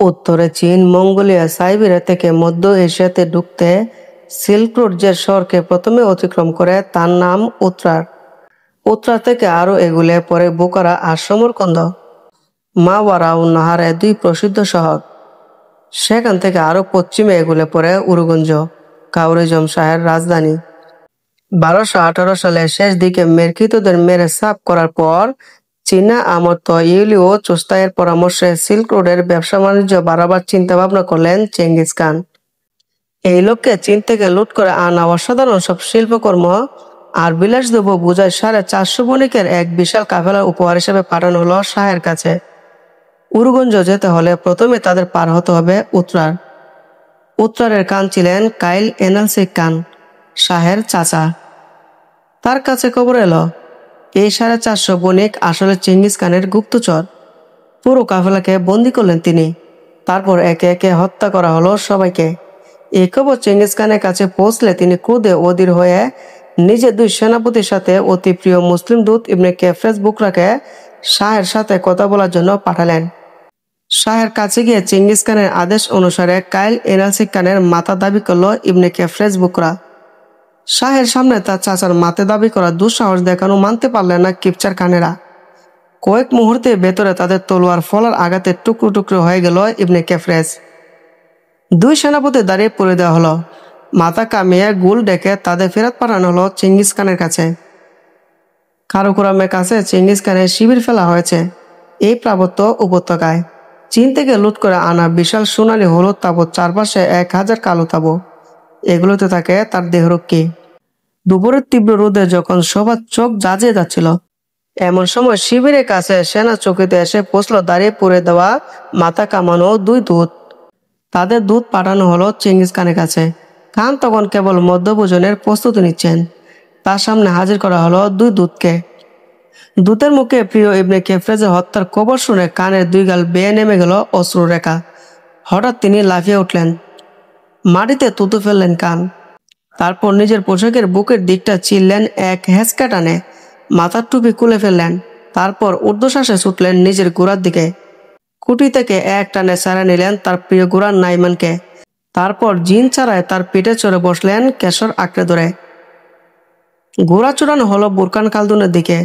উত্তরে চীন, Mongolia, Siberia থেকে মধ্য এশিয়াতে ঢুকতে সিল্ক রোড যে শহরকে প্রথমে অতিক্রম করে তার নাম উত্তরার। উত্তরা থেকে আরো এগুলে পরে বোকারা আর সমরকন্দ। মাওয়ারাউ নাহারে দুই প্রসিদ্ধ শহর। সেখান থেকে আরো পশ্চিমে এগুলে পরে উরুগঞ্জ, কাউরিজম শাহের রাজধানী। 1218 সালে শেষ দিকে মেরকিতদের মেরে সাফ করার পর চীনা আমত ইউলিও চোস্তাইয়ের পরামর্শে সিল্ক রোডের ব্যবসা বাণিজ্য বাড়াবার চিন্তা ভাবনা করলেন চেঙ্গিস খান। এই লক্ষ্যে চীন থেকে লুট করে আনা অসাধারণ সব শিল্পকর্ম আর বিলাসদ্রব্য বোঝায় 450 বণিকের এক বিশাল কাফেলা উপহার হিসেবে পাঠানো হলো শাহের কাছে। উরুগঞ্জ যেতে হলে প্রথমে তাদের পার হতে হবে উত্তরার। উত্তরের খান ছিলেন কাইল এনালসিক খান, শাহের চাচা। তার কাছে খবর এলো এই 450 বণিক আসলে চেঙ্গিস খানের গুপ্তচর। পুরো কাফেলাকে বন্দি করলেন তিনি। তারপর একে একে হত্যা করা হলো সবাইকে। এই খবর চেঙ্গিস খানের কাছে পৌঁছলে তিনি ক্রোধে অধীর হয়ে নিজের 2 সেনাপতির সাথে অতি প্রিয় মুসলিম দূত ইবনে কেফরেজ বুকরাকে শাহের সাথে কথা বলার জন্য পাঠালেন। শাহের কাছে গিয়ে চেঙ্গিস খানের আদেশ অনুসারে কাইল এনালসিক খানের মাথা দাবি করলো ইবনে কেফরেজ বুকরা। শাহের সামনে তার চাচার মাথা দাবি করা দুঃসাহস দেখানো মানতে পারলেন না কিপচার খানেরা। কয়েক মুহূর্তে ভেতরে তাদের তলোয়ার ফলার আঘাতে টুকরো টুকরো হয়ে গেল ইবনে কেফরেজ। 2 সেনাপতি দাঁড়িয়ে পড়ে দেওয়া হলো। মাথা কামিয়ে গুল ডেকে তাদের ফেরত পাঠানো হলো চেঙ্গিস খানের কাছে। কারাকোরামের কাছে চেঙ্গিস খানের শিবির ফেলা হয়েছে। এই পার্বত্য উপত্যকায় চীন থেকে লুট করে আনা বিশাল সোনালী হলুদ তাবুত, চারপাশে 1000 কালো তাবু। এগুলোতে থাকে তার দেহরক্ষী। দুপুরের তীব্র রোদে যখন সবার চোখ জাজিয়ে যাচ্ছিল, এমন সময় শিবিরের কাছে সেনা চৌকিতে এসে পৌঁছলো দাঁড়িয়ে পড়ে দেওয়া মাথা কামানো 2 দূত। তাদের দূত পাঠানো হলো চেঙ্গিস খানের কাছে। খান তখন কেবল মধ্যভোজনের প্রস্তুতি নিচ্ছেন। তার সামনে হাজির করা হলো 2 দূতকে। দূতের মুখে প্রিয় ইবনে কেফরেজের হত্যার খবর শুনে কানের 2 গাল বেয়ে নেমে গেল অশ্রুরেখা। হঠাৎ তিনি লাফিয়ে উঠলেন, মাটিতে থুতু ফেললেন কান। তারপর নিজের পোশাকের বুকের দিকটা চিরলেন এক হেঁচকা টানে, মাথার টুপি খুলে ফেললেন। তারপর ঊর্ধ্বশ্বাসে ছুটলেন নিজের ঘোড়ার দিকে। কুটি থেকে এক টানে ছাড়া নিলেন তার প্রিয় ঘোড়া নাইমানকে। তারপর জিন ছাড়ায় তার পিঠে চড়ে বসলেন কেশর আঁকড়ে ধরে। ঘোড়া চূড়ানো হলো বুরকান খালদুনের দিকে।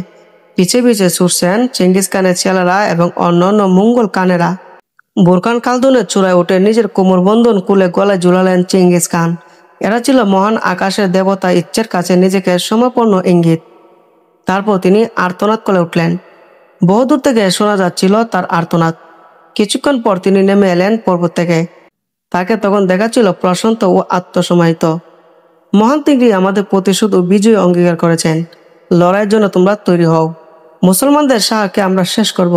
পিছে পিছে ছুটছেন চেঙ্গিস খানের ছেলেরা এবং অন্যান্য মঙ্গল খানেরা। বুরকান খালদুনের চূড়ায় উঠে নিজের কোমর বন্ধন খুলে গলায় ঝুলালেন চেঙ্গিস খান। এরা ছিল মহান আকাশের দেবতা ইচ্ছের কাছে নিজেকে সমর্পণ ইঙ্গিত। তারপর তিনি আর্তনাদ করে উঠলেন। বহুদূর থেকে শোনা যাচ্ছিল তার আর্তনাদ। কিছুক্ষণ পর তিনি নেমে এলেন পর্বত থেকে। তাকে তখন দেখাচ্ছিল প্রশান্ত ও আত্মসমাহিত। মহান তিনি আমাদের প্রতি শুধু বিজয় অঙ্গীকার করেছেন। লড়াইয়ের জন্য তোমরা তৈরি হও। মুসলমানদের শাহকে আমরা শেষ করব।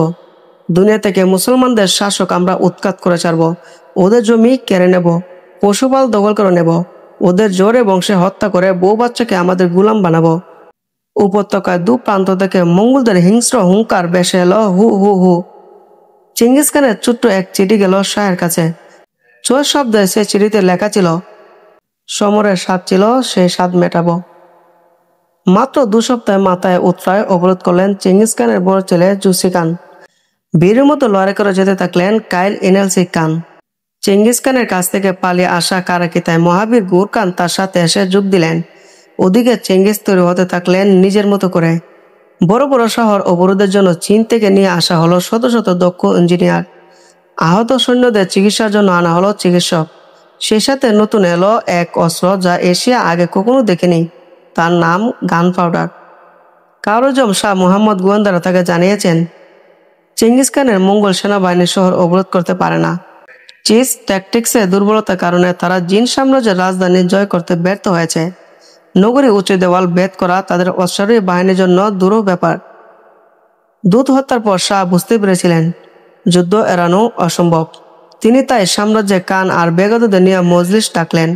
দুনিয়া থেকে মুসলমানদের শাসক আমরা উৎখাত করে ছাড়ব। ওদের জমি কেড়ে নেব, পশুপাল দখল করে নেব, ওদের জোরে বংশে হত্যা করে বউ বাচ্চাকে আমাদের গোলাম বানাবো। উপত্যকায় 2 প্রান্ত থেকে মঙ্গলদের হিংস্র হুঙ্কার ভেসে এলো হু হু হু। চেঙ্গিস খানের ছোট্ট এক চিঠি গেল শাহের কাছে। 4 শব্দে সে চিঠিতে লেখা ছিল, সমরের স্বাদ ছিল সেই স্বাদ মেটাবো। মাত্র 2 সপ্তাহ মাথায় উত্তরায় অবরোধ করলেন চেঙ্গিস খানের বড় ছেলে জুসি খান। বীরের মতো লড়াই করে যেতে থাকলেন কাইল এনালসিক খান। চেঙ্গিস খানের কাছ থেকে পালিয়ে আসা কারাকিতায় মহাবীর গুর খান তার সাথে এসে যোগ দিলেন। ওদিকে চেঙ্গিস তৈরি হতে থাকলেন নিজের মতো করে। বড় বড় শহর অবরোধের জন্য চীন থেকে নিয়ে আসা হলো শত শত দক্ষ ইঞ্জিনিয়ার। আহত সৈন্যদের চিকিৎসার জন্য আনা হলো চিকিৎসক। সেই সাথে নতুন এলো এক অস্ত্র যা এশিয়া আগে কখনো দেখেনি। তার নাম গান পাউডার। কাউরজম শাহ মুহাম্মদ গোয়েন্দারা তাকে জানিয়েছেন চেঙ্গিস খানের মঙ্গল সেনাবাহিনী শহর অবরোধ করতে পারে না। চিজ ট্যাকটিক্সের দুর্বলতার কারণে তারা জিন সাম্রাজ্যের রাজধানী জয় করতে ব্যর্থ হয়েছে। নগরী উঁচু দেওয়াল ভেদ করা তাদের অশ্বারোহী বাহিনীর জন্য দুরূহ ব্যাপার। দূত হত্যার পর শাহ বুঝতে পেরেছিলেন যুদ্ধ এড়ানো অসম্ভব। তিনি তাই সাম্রাজ্যে খান আর বেগদদের নিয়ে মজলিস ডাকলেন।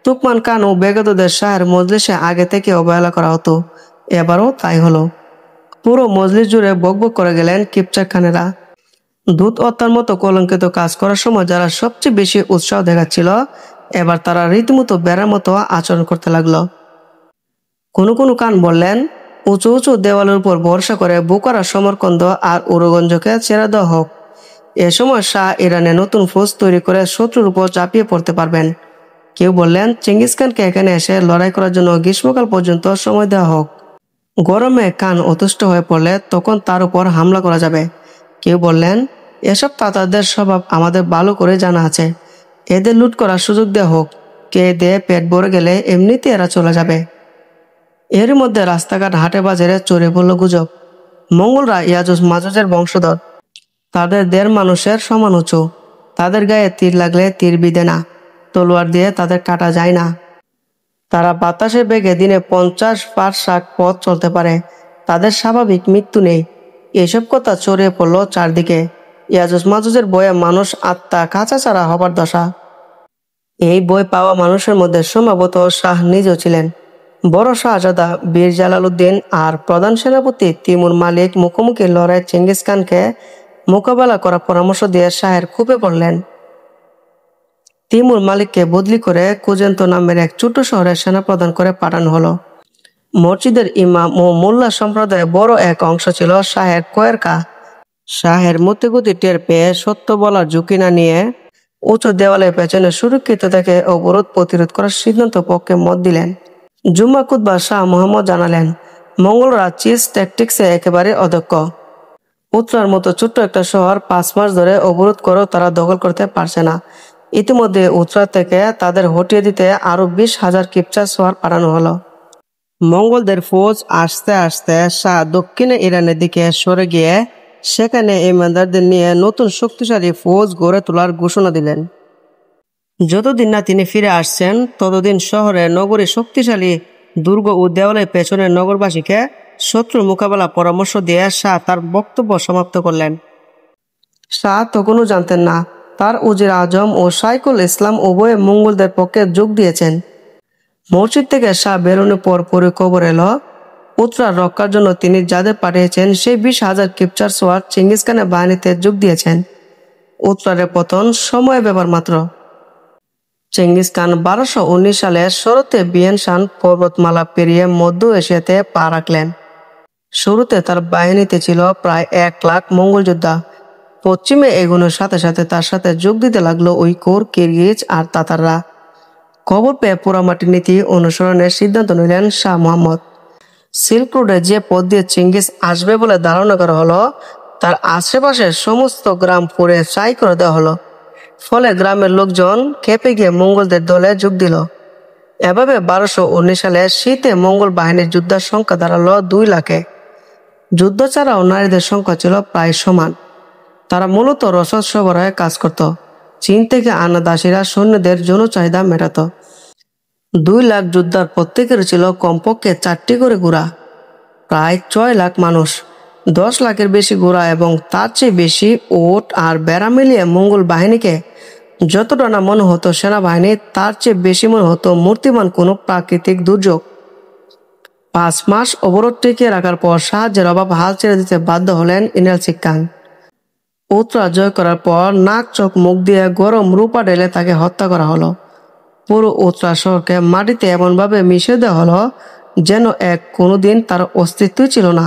তুকমান খান ও বেগদদের শাহের মজলিসে আগে থেকে অবহেলা করা হতো, এবারও তাই হলো। পুরো মজলিস জুড়ে বকবক করে গেলেন কিপচাক খানেরা। দূত হত্যার মতো কলঙ্কিত কাজ করার সময় যারা সবচেয়ে বেশি উৎসাহ দেখাচ্ছিল, এবার তারা রীতিমতো বেড়ার মতো আচরণ করতে লাগলো। কোনো কোনো খান বললেন, উঁচু উঁচু দেওয়ালের উপর ভরসা করে বুকারা, সমরকন্দ আর উরুগঞ্জকে ছেড়ে দেওয়া হোক। এ সময় শাহ ইরানে নতুন ফৌজ তৈরি করে শত্রুর উপর ঝাঁপিয়ে পড়তে পারবেন। কেউ বললেন চেঙ্গিস খানকে এখানে এসে লড়াই করার জন্য গ্রীষ্মকাল পর্যন্ত সময় দেওয়া হোক। গরমে খান অতুষ্ট হয়ে পড়লে তখন তার উপর হামলা করা যাবে। কেউ বললেন এসব তাতারদের স্বভাব আমাদের ভালো করে জানা আছে, এদের লুট করার সুযোগ দেওয়া হোক, কে দিয়ে পেট ভরে গেলে এমনিতে এরা চলে যাবে। এর মধ্যে রাস্তাঘাট হাটে বাজারে চড়ে পড়ল গুজব মঙ্গলরা ইয়াজুজ মাজুজের বংশধর, তাদের দেড় মানুষের সমান উঁচু, তাদের গায়ে তীর লাগলে তীর বিধে না, তলোয়ার দিয়ে তাদের কাটা যায় না, তারা বাতাসে বেগে দিনে 50 পারসাক পথ চলতে পারে, তাদের স্বাভাবিক মৃত্যু নেই। এসব কথা ছড়িয়ে পড়ল চারদিকে। ইয়াজুজ মাজুজের বয়ে মানুষ আত্মা কাঁচা ছাড়া হবার দশা। এই বই পাওয়া মানুষের মধ্যে সম্ভবত শাহ নিজেও ছিলেন। বড় শাহজাদা বীর জালালউদ্দিন আর প্রধান সেনাপতি তিমুর মালিক মুখোমুখি লড়াই চেঙ্গিস খানকে মোকাবেলা করার পরামর্শ দিয়ে শাহের খুপে পড়লেন। তিমুর মালিককে বদলি করে কুজেন্ত নামের এক ছোট শহরে সেনাপ্রধান করে পাঠানো হলো। মসজিদের ইমাম ও মোল্লা সম্প্রদায়ের বড় এক অংশ ছিল শাহের কোয়েরকা। শাহের মতিগতি টের পেয়ে সত্য বলার ঝুঁকি না নিয়ে উঁচু দেওয়ালের পেছনে সুরক্ষিত থেকে অবরোধ প্রতিরোধ করার সিদ্ধান্ত পক্ষে মত দিলেন। জুম্মা খুতবা শাহ মোহাম্মদ জানালেন মঙ্গলরা চিজ ট্যাকটিক্সে একেবারে অদক্ষ। উত্তরার মতো ছোট্ট একটা শহর 5 মাস ধরে অবরোধ করেও তারা দখল করতে পারছে না। ইতিমধ্যে উত্তরা থেকে তাদের হটিয়ে দিতে আরো 20,000 কিপচার সোয়ার পাঠানো হলো। মঙ্গলদের ফৌজ আস্তে আস্তে শাহ দক্ষিণে ইরানের দিকে সরে গিয়ে সেখানে ইমানদারদের নিয়ে নতুন শক্তিশালী ফৌজ গড়ে তোলার ঘোষণা দিলেন। যতদিন না তিনি ফিরে আসছেন ততদিন শহরে নগরী শক্তিশালী দুর্গ ও দেওয়ালের পেছনের নগরবাসীকে শত্রুর মোকাবেলা পরামর্শ দিয়ে শাহ তার বক্তব্য সমাপ্ত করলেন। শাহ তখনও জানতেন না তার উজির আজম ও শাইখুল ইসলাম উভয়ে মঙ্গলদের পক্ষে যোগ দিয়েছেন। মসজিদ থেকে শাহ বেরোনোর পরপরই খবর এলো উত্তরা রক্ষার জন্য তিনি যাদের পাঠিয়েছেন সেই 20,000 কিপচার সোয়ার চেঙ্গিস খানের বাহিনীতে যোগ দিয়েছেন। উত্তরার পতন সময় ব্যাপার মাত্র। চেঙ্গিস খান 1219 সালের শরতে বিয়েনশান পর্বতমালা পেরিয়ে মধ্য এশিয়াতে পা রাখলেন। শুরুতে তার বাহিনীতে ছিল প্রায় 1 লাখ মঙ্গল যোদ্ধা। পশ্চিমে এগোনোর সাথে সাথে তার সাথে যোগ দিতে লাগলো উইঘুর, কিরগিজ আর তাতাররা। খবর পেয়ে পোড়ামাটির নীতি অনুসরণের সিদ্ধান্ত নিলেন শাহ মোহাম্মদ। সিল্ক রোডে যে পথ দিয়ে চেঙ্গিস আসবে বলে ধারণা করা হলো তার আশেপাশের সমস্ত গ্রাম পুড়ে ছাই করে দেওয়া হলো। ফলে গ্রামের লোকজন খেপে গিয়ে মঙ্গলদের দলে যোগ দিল। এভাবে 1219 সালে শীতে মঙ্গল বাহিনীর যোদ্ধার সংখ্যা দাঁড়ালো 2 লাখে। যুদ্ধ ছাড়াও নারীদের সংখ্যা ছিল প্রায় সমান। তারা মূলত রসদ সরবরাহে কাজ করত। চীন থেকে আনা দাসীরা সৈন্যদের যৌন চাহিদা মেটাত। 2 লাখ যোদ্ধার প্রত্যেকের ছিল কমপক্ষে 4টি করে ঘোড়া। প্রায় 6 লাখ মানুষ, 10 লাখের বেশি ঘোড়া এবং তার চেয়ে বেশি ওট আর বেড়া মিলিয়ে মঙ্গল বাহিনীকে যতটা না মনে হতো সেনাবাহিনী, তার চেয়ে বেশি মনে হতো মূর্তিমান কোনো প্রাকৃতিক দুর্যোগ। 5 মাস অবরোধ টিকিয়ে রাখার পর সাহায্যের অভাব হাল ছেড়ে দিতে বাধ্য হলেন ইনালচিক খান। উত্তরা জয় করার পর নাক চোখ মুখ দিয়ে গরম রূপা ঢেলে তাকে হত্যা করা হলো। পুরো উত্তরা শহরকে মাটিতে এমনভাবে মিশিয়ে দেওয়া হলো যেন কোনোদিন তার অস্তিত্বই ছিল না।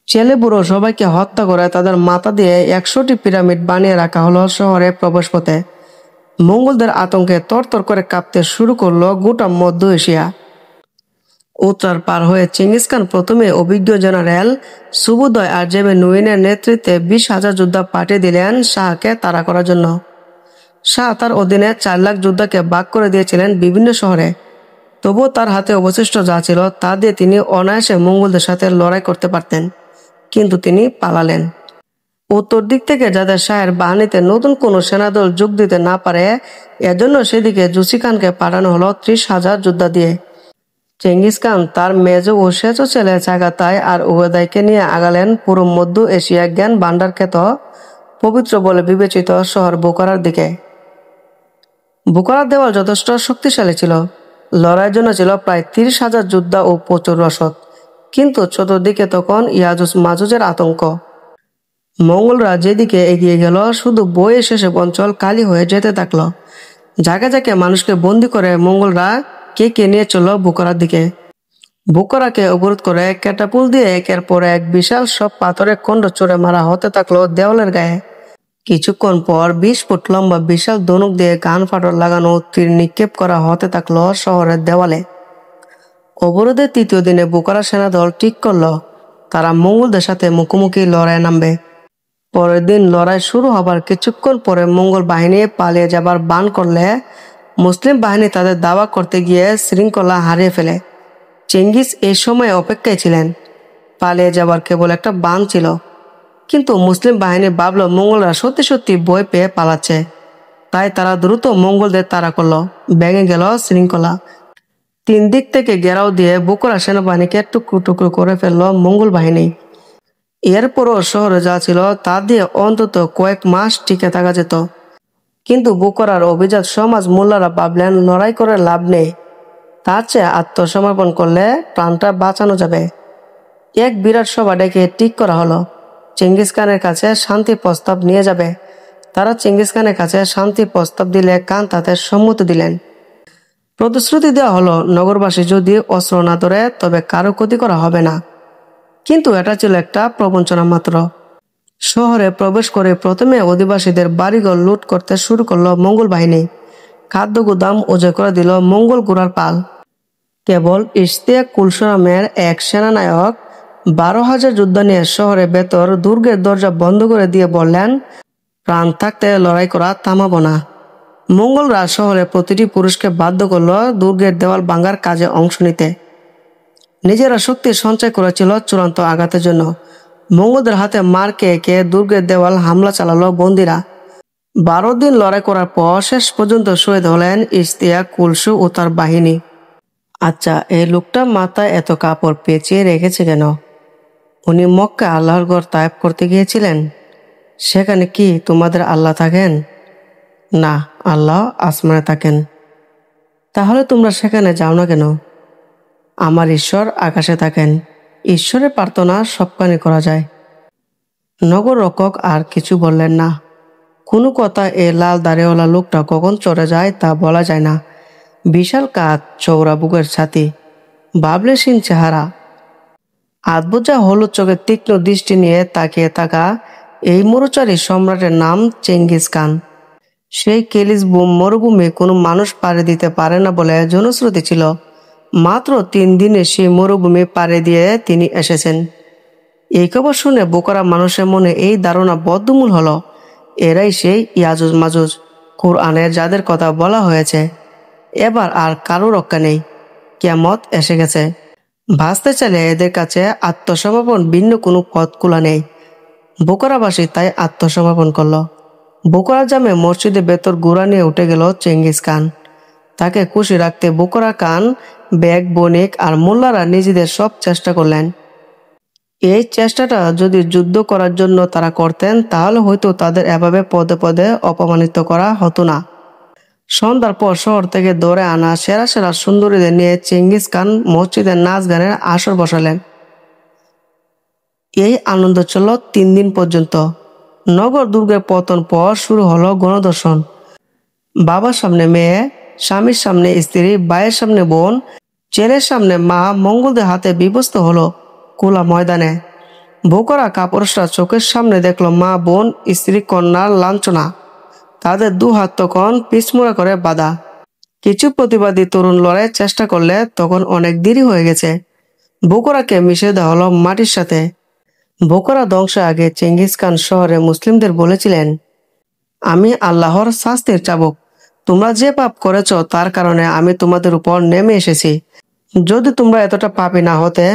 ছেলে বুড়ো সবাইকে হত্যা করে তাদের মাথা দিয়ে 100টি পিরামিড বানিয়ে রাখা হলো শহরের প্রবেশপথে। মঙ্গলদের আতঙ্কে তরতর করে কাঁপতে শুরু করলো গোটা মধ্য এশিয়া। উত্তরার পার হয়ে চেঙ্গিস খান প্রথমে অভিজ্ঞ জেনারেল সুবোধয় আর জেবে নুইনের নেতৃত্বে 20,000 যোদ্ধা পাঠিয়ে দিলেন শাহকে তাড়া করার জন্য। শাহ তার অধীনে 4 লাখ যোদ্ধাকে ভাগ করে দিয়েছিলেন বিভিন্ন শহরে। তবুও তার হাতে অবশিষ্ট যা ছিল তা দিয়ে তিনি অনায়াসে মঙ্গলদের সাথে লড়াই করতে পারতেন, কিন্তু তিনি পালালেন। উত্তর দিক থেকে যাতে শাহের বাহিনীতে নতুন কোনো সেনাদল যোগ দিতে না পারে এজন্য সেদিকে জুসি খানকে পাঠানো হলো 30,000 যোদ্ধা দিয়ে। চেঙ্গিস খান তার মেজ ও সেচ ছেলে চাগাতাই আর উবেদাইকে নিয়ে আগালেন পুরো মধ্য এশিয়া জ্ঞান ভান্ডার খ্যাত পবিত্র বলে বিবেচিত শহর বুখারার দিকে। বুখারার দেওয়াল যথেষ্ট শক্তিশালী ছিল। লড়াইয়ের জন্য ছিল প্রায় 30,000 যোদ্ধা ও প্রচুর রসদ, কিন্তু চতুর্দিকে তখন ইয়াজুজ মাজুজের আতঙ্ক। মঙ্গলরা যেদিকে এগিয়ে গেল শুধু বইয়ে শেষে অঞ্চল কালি হয়ে যেতে থাকলো। জায়গা জায়গায় মানুষকে বন্দি করে মঙ্গলরা কে নিয়ে চলল বুখারার দিকে। বুখারাকে অবরোধ করে ক্যাটাপুল দিয়ে একের পর এক বিশাল সব পাথরের খণ্ড চড়ে মারা হতে থাকলো দেওয়ালের গায়ে। কিছুক্ষণ পর 20 ফুট লম্বা বিশাল ধনুক দিয়ে গান ফাটল লাগানো তীর নিক্ষেপ করা হতে থাকলো শহরের দেওয়ালে। অবরোধের তৃতীয় দিনে বুখারা সেনাদল ঠিক করলো তারা মঙ্গলদের সাথে মুখোমুখি লড়াই নামবে। পরের দিন লড়াই শুরু হবার কিছুক্ষণ পরে মঙ্গল বাহিনী পালিয়ে যাবার বান করলে মুসলিম বাহিনী তাদের দাওয়া করতে গিয়ে শৃঙ্খলা হারিয়ে ফেলে। চেঙ্গিস এই সময় অপেক্ষায় ছিলেন। পালিয়ে যাবার কেবল একটা বান ছিল, কিন্তু মুসলিম বাহিনী ভাবল মঙ্গলরা সত্যি সত্যি ভয় পেয়ে পালাচ্ছে। তাই তারা দ্রুত মঙ্গলদের তাড়া করলো। ভেঙে গেল শৃঙ্খলা। 3 দিক থেকে ঘেরাও দিয়ে বুখারা সেনাবাহিনীকে টুকরো টুকরো করে ফেলল মঙ্গল বাহিনী। এরপরও শহরে যা ছিল তা দিয়ে অন্তত কয়েক মাস টিকে থাকা যেত। কিন্তু বুখারার অভিজাত সমাজ মোল্লারা ভাবলেন লড়াই করে লাভ নেই, তার চেয়ে আত্মসমর্পণ করলে প্রাণটা বাঁচানো যাবে। এক বিরাট সভা ডেকে ঠিক করা হলো চেঙ্গিস খানের কাছে শান্তি প্রস্তাব নিয়ে যাবে। তারা চেঙ্গিস খানের কাছে শান্তি প্রস্তাব দিলে খান তাতে সম্মতি দিলেন। প্রতিশ্রুতি দেওয়া হলো নগরবাসী যদি অস্ত্র না ধরে তবে কারো ক্ষতি করা হবে না। কিন্তু এটা ছিল একটা প্রবঞ্চনা মাত্র। শহরে প্রবেশ করে প্রথমে অধিবাসীদের বাড়িঘর লুট করতে শুরু করলো মঙ্গল বাহিনী। খাদ্য গুদাম উজাড় করে দিল মঙ্গল ঘোড়ার পাল। কেবল ইশতিয়াক কুলসু নামের এক সেনানায়ক 12,000 যোদ্ধা নিয়ে শহরের ভেতর দুর্গের দরজা বন্ধ করে দিয়ে বললেন, প্রাণ থাকতে লড়াই করা থামাবো না। মঙ্গলরা শহরের প্রতিটি পুরুষকে বাধ্য করল দুর্গের দেওয়াল ভাঙার কাজে অংশ নিতে। নিজেরা শক্তি সঞ্চয় করেছিল চূড়ান্ত আঘাতের জন্য। মঙ্গলদের হাতে মার খেয়ে খেয়ে দুর্গের দেওয়াল হামলা চালালো বন্দীরা। 12 দিন লড়াই করার পর শেষ পর্যন্ত শহীদ হলেন ইশতিয়াক কুলসু ও তার বাহিনী। আচ্ছা, এই লোকটা মাথায় এত কাপড় পেঁচিয়ে রেখেছে কেন? উনি মক্কা আল্লাহর ঘর তায়েব করতে গিয়েছিলেন? সেখানে কি তোমাদের আল্লাহ থাকেন? না, আল্লাহ আসমানে থাকেন। তাহলে তোমরা সেখানে যাও না কেন? আমার ঈশ্বর আকাশে থাকেন। ঈশ্বরের প্রার্থনা সবখানে করা যায়। নগর রক্ষক আর কিছু বললেন না। কোনো কথা এ লাল দাড়িওয়ালা লোকটা কখন চড়ে যায় তা বলা যায় না। বিশাল কাঁধ, চৌড়া বুকের ছাতি, বাবলেসীন চেহারা, আধবোঝা হলুদ চোখের তীক্ষ্ণ দৃষ্টি নিয়ে তাকিয়ে থাকা এই মরুচারী সম্রাটের নাম চেঙ্গিস খান। সেই কেলিসবুম মরুভূমি কোনো মানুষ পাড়ি দিতে পারে না বলে জনশ্রুতি ছিল। মাত্র 3 দিনে সেই মরুভূমি পাড়ি দিয়ে তিনি এসেছেন। এই খবর শুনে বুখারা মানুষের মনে এই ধারণা বদ্ধমূল হলো, এরাই সেই ইয়াজুজ মাজুজ, কুরআনের যাদের কথা বলা হয়েছে। এবার আর কারো রক্ষা নেই, কিয়ামত এসে গেছে। ভাসতে চাইলে এদের কাছে আত্মসমর্পণ ভিন্ন কোনো পথ খোলা নেই। বুখারাবাসী তাই আত্মসমর্পণ করলো। বুখারা জামে মসজিদে ভেতর ঘোড়া নিয়ে উঠে গেল চেঙ্গিস খান। তাকে খুশি রাখতে বুখারা খান, বেগ, বণিক আর মোল্লারা নিজেদের সব চেষ্টা করলেন। এই চেষ্টাটা যদি যুদ্ধ করার জন্য তারা করতেন তাহলে হয়তো তাদের এভাবে পদে পদে অপমানিত করা হতো না। সন্ধ্যার পর শহর থেকে দৌড়ে আনা সেরা সেরা সুন্দরীদের নিয়ে চেঙ্গিস খান মসজিদে নাচ গানের আসর বসালেন। এই আনন্দ চলল 3 দিন পর্যন্ত। নগর দুর্গের পতন পর শুরু হলো গণদর্শন। বাবার সামনে মেয়ে, স্বামীর সামনে স্ত্রী, ভাইয়ের সামনে বোন, ছেলের সামনে মা মঙ্গলদের হাতে বিভস্ত হলো খোলা ময়দানে। বুখারা কাপুরুষরা চোখের সামনে দেখলো মা, বোন, স্ত্রী, কন্যার লাঞ্ছনা। তাদের 2 হাত তখন পিছমোড়া করে বাঁধা। কিছু প্রতিবাদী তরুণ লড়াইয়ের চেষ্টা করলে তখন অনেক দেরি হয়ে গেছে। বুখারাকে মিশে দেওয়া হলো মাটির সাথে। বুখারা ধ্বংসের আগে চেঙ্গিস খান শহরে মুসলিমদের বলেছিলেন, আমি আল্লাহর শাস্তির চাবুক। তোমরা যে পাপ করেছ তার কারণে আমি তোমাদের উপর নেমে এসেছি। যদি তোমরা এতটা পাপী না হতে,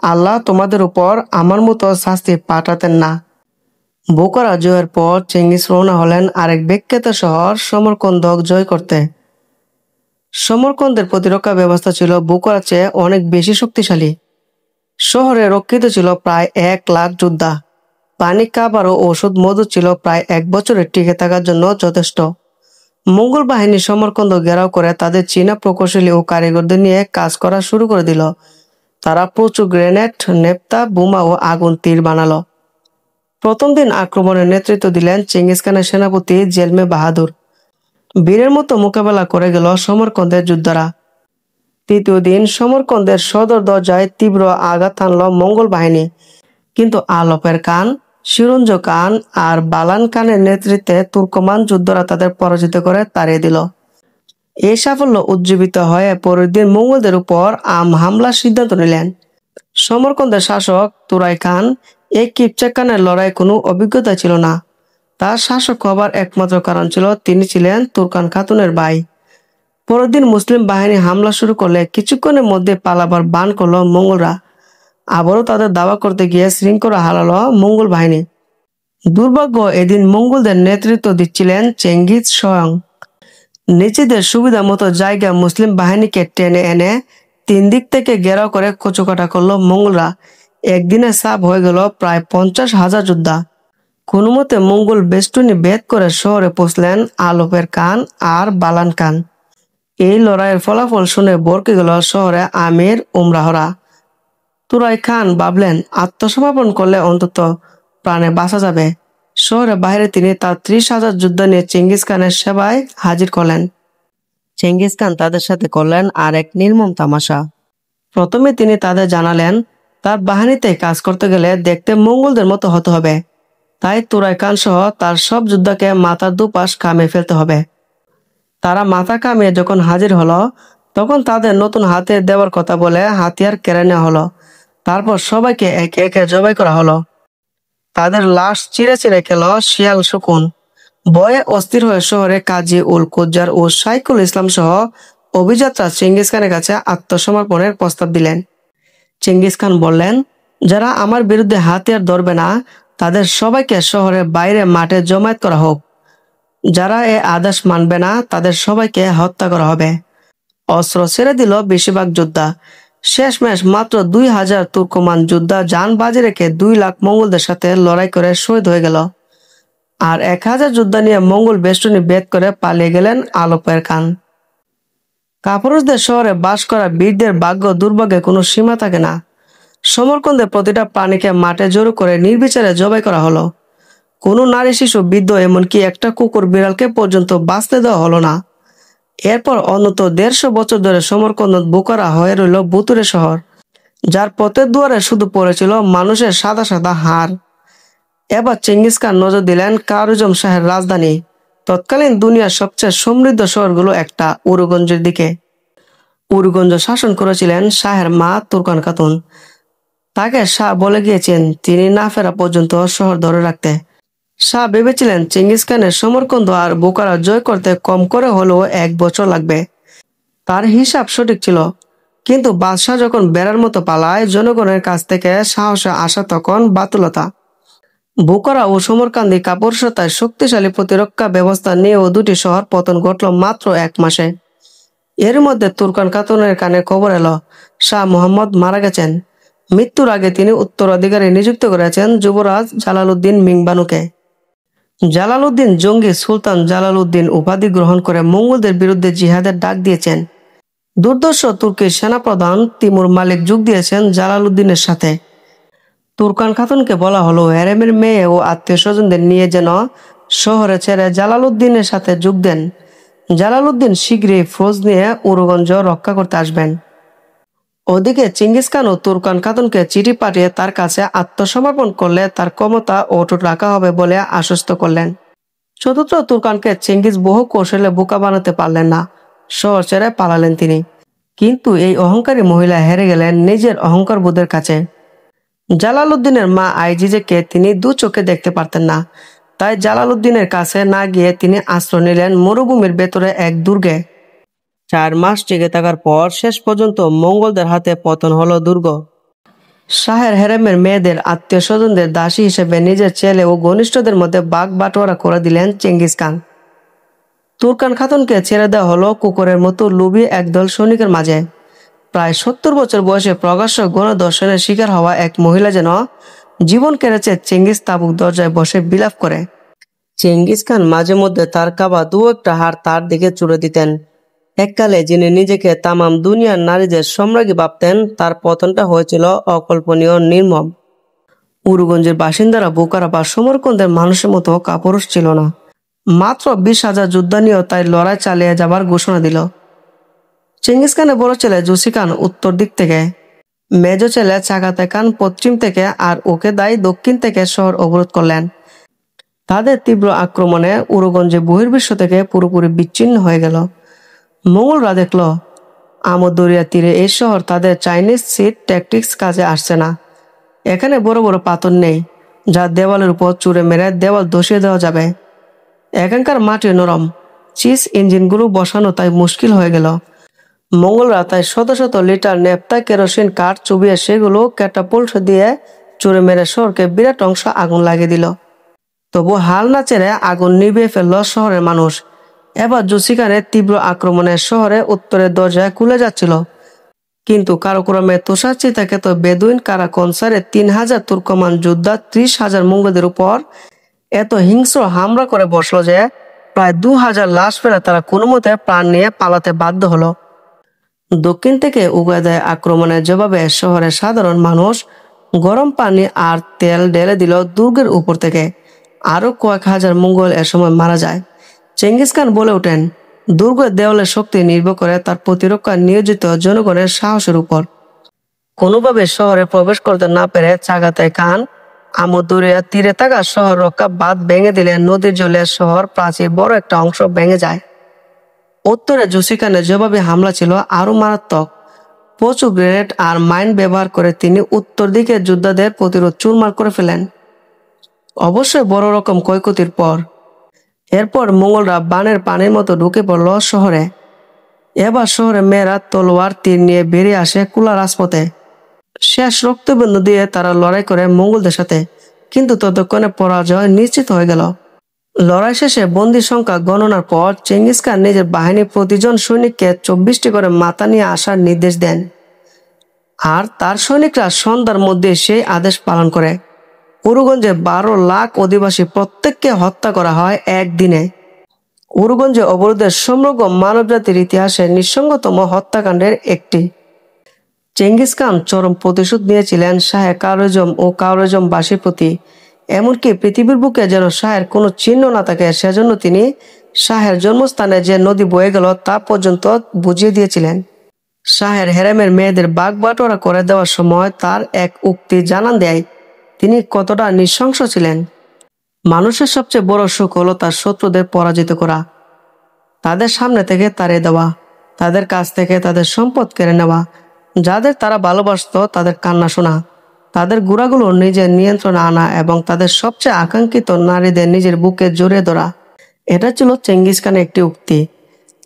আল্লাহ তোমাদের উপর আমার মতো শাস্তি পাঠাতেন না। বুখারা জয়ের পর চেঙ্গিস রওনা হলেন আরেক বিখ্যাত শহর সমরকন্দ জয় করতে। সমরকন্দের প্রতিরক্ষা ব্যবস্থা ছিল বুখারার চেয়ে অনেক বেশি শক্তিশালী। শহরে রক্ষিত ছিল প্রায় 1 লাখ যোদ্ধা। পানি, খাবার ও ওষুধ মজুদ ছিল প্রায় 1 বছরের টিকে থাকার জন্য যথেষ্ট। মঙ্গল বাহিনী সমরকন্দ ঘেরাও করে তাদের চীনা প্রকৌশলী ও কারিগরদের নিয়ে কাজ করা শুরু করে দিল। তারা প্রচুর গ্রেনেড, নেপ্তা, বোমা ও আগুন তীর বানালো। প্রথম দিন আক্রমণের নেতৃত্ব দিলেন চেঙ্গিস খানের সেনাপতি জেলমে বাহাদুর। বীরের মতো মোকাবেলা করে গেল সমরকন্দের যোদ্ধারা। তৃতীয় দিন সমরকন্দের সদর দরজায় তীব্র আঘাত হানল মঙ্গল বাহিনী, কিন্তু আলপের খান সিরঞ্জ খান আর বালান খানের নেতৃত্বে তুর্কমান যুদ্ধরা তাদের পরাজিত করে তাড়িয়ে দিল। এই সাফল্য উজ্জীবিত হয়ে পরের দিন মঙ্গলদের উপর হামলার সিদ্ধান্ত নিলেন। সমরকন্দের শাসক তুরাই খান এই কিপচক খানের লড়াই কোনো অভিজ্ঞতা ছিল না। তার শাসক হবার একমাত্র কারণ ছিল তিনি ছিলেন তুর্কান খাতুনের ভাই। পরের দিন মুসলিম বাহিনী হামলা শুরু করলে কিছুক্ষণের মধ্যে পালাবার বান করল মঙ্গলরা। আবারও তাদের দাওয়া করতে গিয়ে শৃঙ্খলা হারালো মঙ্গল বাহিনী। দুর্ভাগ্য, এদিন মঙ্গলদের নেতৃত্ব দিচ্ছিলেন চেঙ্গিজ স্বয়ং। নিজেদের সুবিধা মতো জায়গা মুসলিম বাহিনীকে টেনে এনে 3 দিক থেকে ঘেরাও করে কচুকাটা করলো মঙ্গলরা। একদিনে চাপ হয়ে গেল প্রায় 50,000 যোদ্ধা। কোনো মতে মঙ্গল বেষ্টনী ভেদ করে শহরে পৌঁছলেন আলপের খান আর বালান খান। এই লড়াইয়ের ফলাফল শুনে বরকে গেল শহরে আমির উমরাহরা। তুরাই খান ভাবলেন আত্মসমর্পণ করলে অন্তত প্রাণে বাঁচা যাবে। শহরে বাইরে তিনি তার 30,000 যোদ্ধা নিয়ে চেঙ্গিস খানের সেবায় হাজির করলেন। চেঙ্গিস খান তাদের সাথে করলেন আর এক নির্মম তামাশা। প্রথমে তিনি তাদের জানালেন তার বাহিনীতে কাজ করতে গেলে দেখতে মঙ্গলদের মতো হতে হবে। তাই তুরাই খান সহ তার সব যোদ্ধাকে মাথার দুপাশ কামিয়ে ফেলতে হবে। তারা মাথা কামিয়ে যখন হাজির হলো তখন তাদের নতুন হাতিয়ার দেওয়ার কথা বলে হাতিয়ার কেড়ে নেওয়া হলো। তারপর সবাইকে একে একে জবাই করা হলো। তাদের লাশ চিরে চিরে খেল শিয়াল শকুন। ভয়ে অস্থির হয়ে শহরে কাজী উল কুজ্জার ও শাইখুল ইসলাম সহ অভিযাত্রা চেঙ্গিস খানের কাছে আত্মসমর্পণের প্রস্তাব দিলেন। চেঙ্গিস খান বললেন, যারা আমার বিরুদ্ধে হাতিয়ার ধরবে না তাদের সবাইকে শহরের বাইরে মাঠে জমায়েত করা হোক। যারা এ আদেশ মানবে না তাদের সবাইকে হত্যা করা হবে। অস্ত্র ছেড়ে দিল বেশিরভাগ যোদ্ধা। শেষমেশ মাত্র 2,000 তুর্কমান যোদ্ধা যান বাজি রেখে 2 লাখ মঙ্গলদের সাথে লড়াই করে শহীদ হয়ে গেল। আর 1,000 যোদ্ধা নিয়ে মঙ্গল বেষ্টনী ভেদ করে পালিয়ে গেলেন আলপের খান। কাপুরুষদের শহরে বাস করা বীরদের ভাগ্য দুর্ভাগ্যে কোনো সীমা থাকে না। সমরকন্দে প্রতিটা প্রাণীকে মাঠে জড়ো করে নির্বিচারে জবাই করা হলো। কোনো নারী, শিশু, বৃদ্ধ, এমনকি একটা কুকুর বিড়ালকে পর্যন্ত বাঁচতে দেওয়া হলো না। এরপর অন্তত 150 বছর ধরে সমরকন্দ বোকারা হয়ে রইল ভুতুরে শহর, যার পথের দুয়ারে শুধু পড়েছিল মানুষের সাদা সাদা হাড়। এবার চেঙ্গিস খান নজর দিলেন কারুজম শাহের রাজধানী, তৎকালীন দুনিয়ার সবচেয়ে সমৃদ্ধ শহরগুলো একটা, উরুগঞ্জের দিকে। উরুগঞ্জ শাসন করেছিলেন শাহের মা তুর্কান খাতুন। তাকে শাহ বলে গিয়েছেন তিনি না ফেরা পর্যন্ত শহর ধরে রাখতে। শাহ ভেবেছিলেন চেঙ্গিস খানের সমরকন্দ আর বোকারা জয় করতে কম করে হলেও 1 বছর লাগবে। তার হিসাব সঠিক ছিল, কিন্তু বাদশাহ যখন বেড়ার মতো পালায়, জনগণের কাছ থেকে সাহসে আসা তখন বাতুলতা। বোকারা ও সমরকান্দি কাপুরুষতায় শক্তিশালী প্রতিরক্ষা ব্যবস্থা নিয়েও 2টি শহর পতন ঘটল মাত্র 1 মাসে। এর মধ্যে তুর্কান খাতুনের কানে খবর এলো শাহ মোহাম্মদ মারা গেছেন। মৃত্যুর আগে তিনি উত্তরাধিকারী নিযুক্ত করেছেন যুবরাজ জালালউদ্দিন মিংবানুকে। জালালউদ্দিন জঙ্গি সুলতান জালালউদ্দিন উপাধি গ্রহণ করে মঙ্গলদের বিরুদ্ধে জিহাদের ডাক দিয়েছেন। দুর্ধর্ষ তুর্কির সেনাপ্রধান তিমুর মালিক যোগ দিয়েছেন জালালউদ্দিনের সাথে। তুর্কান খাতুনকে বলা হলো হেরেমের মেয়ে ও আত্মীয় স্বজনদের নিয়ে যেন শহরে ছেড়ে জালালউদ্দিনের সাথে যোগ দেন। জালালউদ্দিন শীঘ্রই ফৌজ নিয়ে উরুগঞ্জ রক্ষা করতে আসবেন। ওদিকে চেঙ্গিস খানও তুর্কান খাতুনকে চিঠি পাঠিয়ে তার কাছে আত্মসমর্পণ করলে তার ক্ষমতা অটুট রাখা হবে বলে আশ্বস্ত করলেন। চতুর্থ তুর্কানকে চেঙ্গিস বহু কৌশলে বোকা বানাতে পারলেন না। শহর ছেড়ে পালালেন তিনি। কিন্তু এই অহংকারী মহিলা হেরে গেলেন নিজের অহংকার বোধের কাছে। জালালউদ্দিনের মা আইজিজেকে তিনি 2 চোখে দেখতে পারতেন না। তাই জালালউদ্দিনের কাছে না গিয়ে তিনি আশ্রয় নিলেন মরুভূমির ভেতরে এক দুর্গে। 4 মাস টিকে থাকার পর শেষ পর্যন্ত মঙ্গলদের হাতে পতন হলো দুর্গ। শাহের হেরেমের মেয়েদের আত্মীয় স্বজনদের দাসী হিসেবে নিজের ছেলে ও ঘনিষ্ঠদের মধ্যে ভাগ বাটোয়ারা করে দিলেন চেঙ্গিস খান। তুর্কান খাতুনকে ছেড়ে দেওয়া হলো কুকুরের মতো লোভী একদল সৈনিকের মাঝে। প্রায় 70 বছর বয়সে প্রকাশ্য গণধর্ষণের শিকার হওয়া এক মহিলা যেন জীবন কেড়েছে চেঙ্গিস তাবুক দরজায় বসে বিলাপ করে। চেঙ্গিস খান মাঝে মধ্যে তার কাবা 2-1টা হাড় তার দিকে চুড়ে দিতেন। এককালে যিনি নিজেকে তামাম দুনিয়ার নারীদের সম্রাজ্ঞী ভাবতেন, তার পতনটা হয়েছিল অকল্পনীয়, নির্মম। উরুগঞ্জের বাসিন্দারা বোকারা বা সমরকন্দের মানুষের মতো কাপুরুষ ছিল না। মাত্র 20,000 যোদ্ধা নিয়েও তাই লড়াই চালিয়ে যাবার ঘোষণা দিল। চেঙ্গিস খানের বড় ছেলে জুসি খান উত্তর দিক থেকে, মেজো ছেলে চাগাতে খান পশ্চিম থেকে আর ওকে দাই দক্ষিণ থেকে শহর অবরোধ করলেন। তাদের তীব্র আক্রমণে উরুগঞ্জে বহির্বিশ্ব থেকে পুরোপুরি বিচ্ছিন্ন হয়ে গেল। মোগলরা দেখল আমদ দরিয়া তীরে এই শহর তাদের চাইনিজ সিট ট্যাকটিক্স কাজে আসছে না। এখানে বড় বড় পাথর নেই যা দেওয়ালের উপর চুরে মেরে দেওয়াল ধসিয়ে দেওয়া যাবে। এখানকার মাটি নরম, চিজ ইঞ্জিনগুলো বসানো তাই মুশকিল হয়ে গেল। মঙ্গলরা তাই শত শত লিটার নেপথা কেরোসিন কাঠ চুবিয়ে সেগুলো ক্যাটাপোল্ট দিয়ে চুরে মেরে শহরকে বিরাট অংশ আগুন লাগিয়ে দিল। তবু হাল না ছেড়ে আগুন নিভিয়ে ফেলল শহরের মানুষ। এবার জুসিখানের তীব্র আক্রমণে শহরে উত্তরের দরজায় খুলে যাচ্ছিল, কিন্তু কারক্রমে তুষার চিতাকেত বেদুইন কারা কনসারে 3000 তুর্কমান যোদ্ধা 30,000 মঙ্গলদের উপর এত হিংস্র হামলা করে বসলো যে প্রায় 2000 লাশ ফেলে তারা কোনো মতে প্রাণ নিয়ে পালাতে বাধ্য হলো। দক্ষিণ থেকে উগাদায় আক্রমণের জবাবে শহরের সাধারণ মানুষ গরম পানি আর তেল ঢেলে দিল দুর্গের উপর থেকে। আরো কয়েক হাজার মঙ্গল এ সময় মারা যায়। চেঙ্গিস খান বলে ওঠেন, দুর্গের দেওয়ালের শক্তি নির্ভর করে তার প্রতিরক্ষা নিয়োজিত জনগণের সাহসের উপর। কোনোভাবে শহরে প্রবেশ করতে না পেরে চাগাতাই খান আমদ দরিয়া তীরে থাকা শহর রক্ষা বাঁধ ভেঙে দিলে নদীর জলে শহর প্রাচীর বড় একটা অংশ ভেঙে যায়। উত্তরে জুসি খানের জবাবি হামলা ছিল আরো মারাত্মক। প্রচুর গ্রেনেড আর মাইন ব্যবহার করে তিনি উত্তর দিকে যোদ্ধাদের প্রতিরোধ চুরমার করে ফেলেন, অবশ্যই বড় রকম ক্ষয়ক্ষতির পর। এরপর মোগলরা বানের পানির মতো ঢুকে পড়ল শহরে। এবার শহরে মেয়েরা তলোয়ার তীর নিয়ে বেরিয়ে আসে খোলা রাজপথে। শেষ রক্তবিন্দু দিয়ে তারা লড়াই করে মঙ্গলদের সাথে, কিন্তু ততক্ষণে পরাজয় নিশ্চিত হয়ে গেল। লড়াই শেষে বন্দী সংখ্যা গণনার পর চেঙ্গিস খান নিজের বাহিনী প্রতিজন সৈনিককে 24টি করে মাথা নিয়ে আসার নির্দেশ দেন, আর তার সৈনিকরা সন্ধ্যার মধ্যে সেই আদেশ পালন করে। উরুগঞ্জে 12 লাখ অধিবাসী প্রত্যেককে হত্যা করা হয় একদিনে। উরুগঞ্জে অবরোধের সমগ্র মানবজাতির ইতিহাসে নৃশংসতম হত্যাকাণ্ডের একটি। চেঙ্গিস খান চরম প্রতিশোধ নিয়েছিলেন শাহে কাওরেজম ও কাওরেজমবাসীর প্রতি। এমনকি পৃথিবীর বুকে যেন শাহের কোনো চিহ্ন না থাকে সেজন্য তিনি শাহের জন্মস্থানে যে নদী বয়ে গেল তা পর্যন্ত বুঝিয়ে দিয়েছিলেন। শাহের হেরেমের মেয়েদের বাগ বাটোয়ারা করে দেওয়ার সময় তার এক উক্তি জানান দেয় তিনি কতটা নৃশংস ছিলেন। মানুষের সবচেয়ে বড় সুখ হলো তার শত্রুদের পরাজিত করা, তাদের সামনে থেকে তাড়িয়ে দেওয়া, তাদের কাছ থেকে তাদের সম্পদ কেড়ে নেওয়া, যাদের তারা ভালোবাসত তাদের কান্না শোনা, তাদের গুড়াগুলো নিজের নিয়ন্ত্রণে আনা এবং তাদের সবচেয়ে আকাঙ্ক্ষিত নারীদের নিজের বুকে জড়িয়ে ধরা। এটা ছিল চেঙ্গিস খানের একটি উক্তি।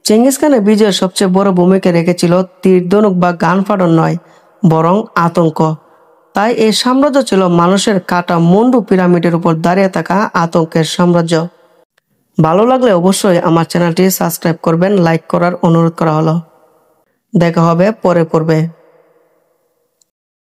চেঙ্গিস খানের বিজয়ের সবচেয়ে বড় ভূমিকা রেখেছিল তীর ধনুক বা গান ফাটন নয়, বরং আতঙ্ক। তাই এই সাম্রাজ্য ছিল মানুষের কাটা মুন্ডু পিরামিডের উপর দাঁড়িয়ে থাকা আতঙ্কের সাম্রাজ্য। ভালো লাগলে অবশ্যই আমার চ্যানেলটি সাবস্ক্রাইব করবেন, লাইক করার অনুরোধ করা হলো। দেখা হবে পরের পর্বে।